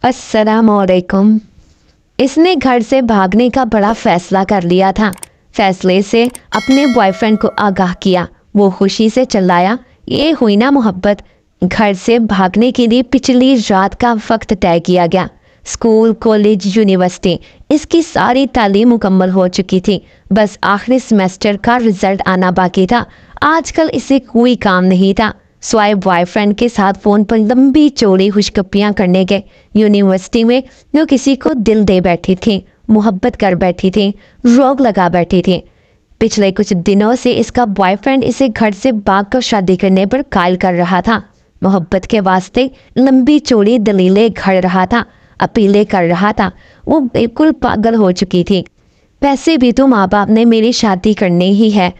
अस्सलामुअलैकुम। इसने घर से भागने का बड़ा फैसला कर लिया था। फैसले से अपने बॉयफ्रेंड को आगाह किया। वो खुशी से चिल्लाया, ये हुई ना मोहब्बत। घर से भागने के लिए पिछली रात का वक्त तय किया गया। स्कूल, कॉलेज, यूनिवर्सिटी, इसकी सारी तालीम मुकम्मल हो चुकी थी। बस आखिरी सेमेस्टर का रिजल्ट आना बाकी था। आजकल इसे कोई काम नहीं था स्वाय बॉयफ्रेंड के साथ फ़ोन पर लंबी चौड़ी खुशगपियाँ करने के। यूनिवर्सिटी में जो किसी को दिल दे बैठी थी, मोहब्बत कर बैठी थी, रोग लगा बैठी थी। पिछले कुछ दिनों से इसका बॉयफ्रेंड इसे घर से भाग कर शादी करने पर कायल कर रहा था। मोहब्बत के वास्ते लंबी चौड़ी दलीलें घड़ रहा था, अपीलें कर रहा था। वो बिल्कुल पागल हो चुकी थी। वैसे भी तो माँ बाप ने मेरी शादी करनी ही है,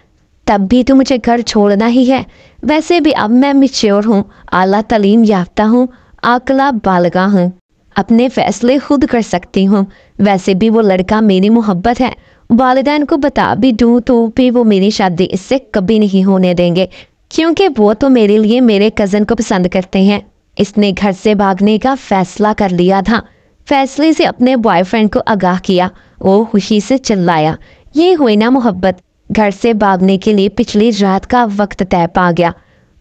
तब भी तो मुझे घर छोड़ना ही है। वैसे भी अब मैं मैच्योर हूँ, आला तालीम याफ्ता हूँ, आकला बालगा हूँ, अपने फैसले खुद कर सकती हूँ। वैसे भी वो लड़का मेरी मोहब्बत है। वालिदैन को बता भी दूँ तो भी वो मेरी शादी इससे कभी नहीं होने देंगे, क्योंकि वो तो मेरे लिए मेरे कज़न को पसंद करते हैं। इसने घर से भागने का फैसला कर लिया था। फैसले से अपने बॉयफ्रेंड को आगाह किया। वो खुशी से चिल्लाया, ये हुई ना मोहब्बत। घर से भागने के लिए पिछली रात का वक्त तय पा गया।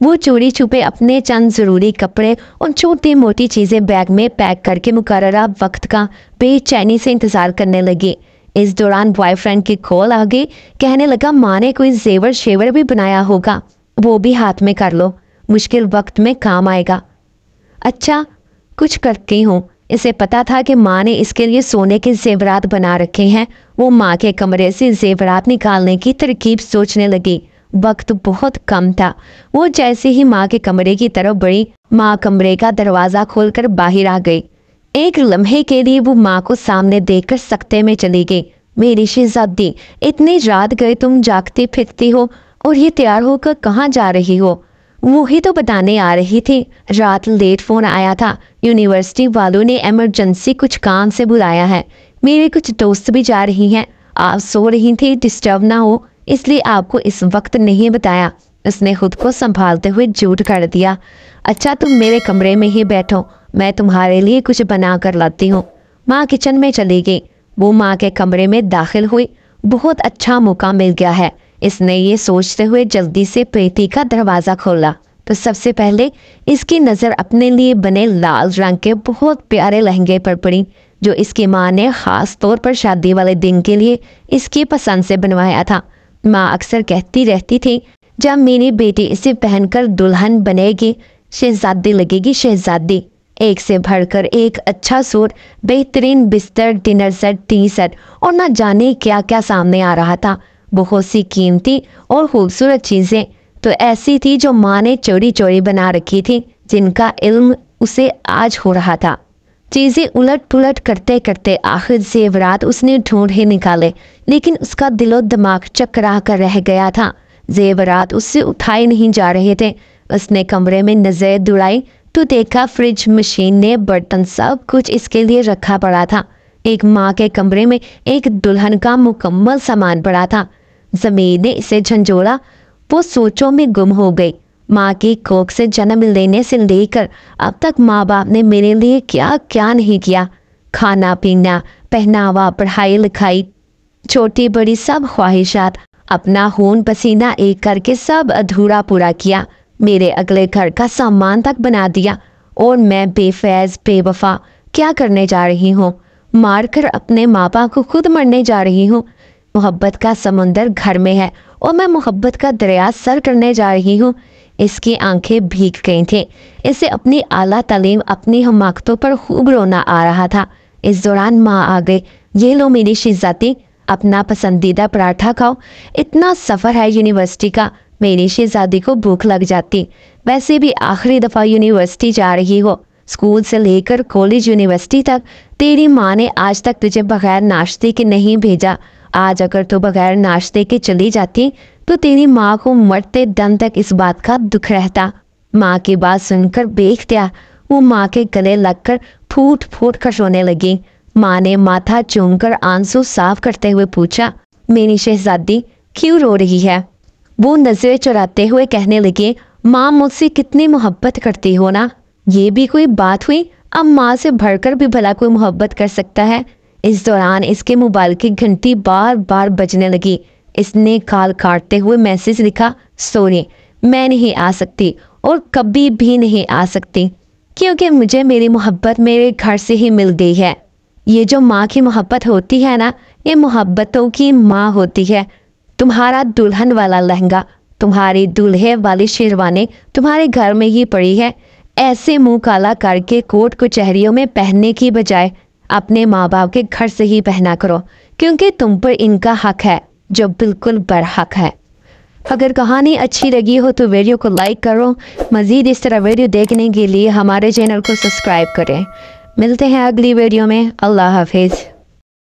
वो चोरी छुपे अपने चंद ज़रूरी कपड़े और छोटी मोटी चीज़ें बैग में पैक करके मुकर्ररा वक्त का बेचैनी से इंतज़ार करने लगी। इस दौरान बॉयफ्रेंड की कॉल आ गई। कहने लगा, माँ ने कोई जेवर शेवर भी बनाया होगा, वो भी हाथ में कर लो, मुश्किल वक्त में काम आएगा। अच्छा, कुछ करती हूँ। इसे पता था कि माँ ने इसके लिए सोने के जेवरात बना रखे हैं। वो माँ के कमरे से जेवरात निकालने की तरकीब सोचने लगी। वक्त बहुत कम था। वो जैसे ही माँ के कमरे की तरफ बढ़ी, माँ कमरे का दरवाज़ा खोलकर बाहर आ गई। एक लम्हे के लिए वो माँ को सामने देखकर सकते में चली गई। मेरी शहजादी, इतनी रात गए तुम जागती फिरती हो और ये तैयार होकर कहाँ जा रही हो? वो ही तो बताने आ रही थी। रात लेट फ़ोन आया था। यूनिवर्सिटी वालों ने इमरजेंसी कुछ काम से बुलाया है। मेरे कुछ दोस्त भी जा रही हैं। आप सो रही थी, डिस्टर्ब ना हो इसलिए आपको इस वक्त नहीं बताया। उसने खुद को संभालते हुए झूठ कर दिया। अच्छा, तुम मेरे कमरे में ही बैठो, मैं तुम्हारे लिए कुछ बना कर लाती हूँ। माँ किचन में चली गई। वो माँ के कमरे में दाखिल हुई। बहुत अच्छा मौका मिल गया है, इसने ये सोचते हुए जल्दी से पेटी का दरवाज़ा खोला तो सबसे पहले इसकी नज़र अपने लिए बने लाल रंग के बहुत प्यारे लहंगे पर पड़ी, जो इसकी माँ ने ख़ास तौर पर शादी वाले दिन के लिए इसकी पसंद से बनवाया था। माँ अक्सर कहती रहती थी, जब मेरी बेटी इसे पहनकर दुल्हन बनेगी, शहजादी लगेगी शहजादी। एक से भरकर एक अच्छा सूट, बेहतरीन बिस्तर, डिनर सेट, टी सेट और न जाने क्या क्या सामने आ रहा था। बहुत सी कीमती और खूबसूरत चीज़ें तो ऐसी थी जो माँ ने चोरी चोरी बना रखी थी, जिनका इल्म उसे आज हो रहा था। चीज़ें उलट पुलट करते करते आखिर जेवरात उसने ढूंढ ही निकाले, लेकिन उसका दिलो दिमाग चकरा कर रह गया था। जेवरात उससे उठाए नहीं जा रहे थे। उसने कमरे में नज़र दौड़ाई तो देखा फ्रिज, मशीन ने बर्तन सब कुछ इसके लिए रखा पड़ा था। एक माँ के कमरे में एक दुल्हन का मुकम्मल सामान पड़ा था। ज़मीन ने इसे झंझोड़ा। वो सोचों में गुम हो गई। माँ की कोख से जन्म लेने से लेकर अब तक माँ बाप ने मेरे लिए क्या क्या नहीं किया। खाना पीना, पहनावा, पढ़ाई लिखाई, छोटी बड़ी सब ख्वाहिशात, अपना खून पसीना एक करके सब अधूरा पूरा किया। मेरे अगले घर का सामान तक बना दिया। और मैं बेफैज़ बेवफा क्या करने जा रही हूँ? मार कर अपने माँ बाप को खुद मरने जा रही हूँ। मोहब्बत का समुंदर घर में है और मैं मोहब्बत का दरिया सर करने जा रही हूँ। इसकी आंखें भीग गई थी। इसे अपनी आला तालीम, अपनी हमाकतों पर खूब रोना आ रहा था। इस दौरान माँ आ गई। ये लो मेरी शहजादी, अपना पसंदीदा पराठा खाओ। इतना सफ़र है यूनिवर्सिटी का, मेरी शहजादी को भूख लग जाती। वैसे भी आखिरी दफ़ा यूनिवर्सिटी जा रही हो। स्कूल से लेकर कॉलेज, यूनिवर्सिटी तक तेरी माँ ने आज तक तुझे बगैर नाश्ते के नहीं भेजा। आज अगर तो बगैर नाश्ते के चली जाती तो तेरी माँ को मरते दम तक इस बात का दुख रहता। माँ की बात सुनकर बेख्तियार वो माँ के गले लगकर फूट फूट कर रोने लगी। माँ ने माथा चूमकर आंसू साफ करते हुए पूछा, मेरी शहजादी क्यों रो रही है? वो नजरें चुराते हुए कहने लगे, माँ मुझसे कितनी मोहब्बत करती हो ना। ये भी कोई बात हुई? अब माँ से बढ़कर भी भला कोई मोहब्बत कर सकता है। इस दौरान इसके मोबाइल की घंटी बार बार बजने लगी। इसने कॉल काटते हुए मैसेज लिखा, सॉरी मैं नहीं आ सकती और कभी भी नहीं आ सकती, क्योंकि मुझे मेरी मोहब्बत मेरे घर से ही मिल गई है। ये जो माँ की मोहब्बत होती है ना, ये मोहब्बतों की माँ होती है। तुम्हारा दुल्हन वाला लहंगा, तुम्हारी दूल्हे वाली शेरवानी तुम्हारे घर में ही पड़ी है। ऐसे मुंह काला करके कोर्ट कचहरियों में पहनने की बजाय अपने माँ बाप के घर से ही पहना करो, क्योंकि तुम पर इनका हक है जो बिल्कुल बरहक है। अगर कहानी अच्छी लगी हो तो वीडियो को लाइक करो। मज़ीद इस तरह वीडियो देखने के लिए हमारे चैनल को सब्सक्राइब करें। मिलते हैं अगली वीडियो में। अल्लाह हाफिज़।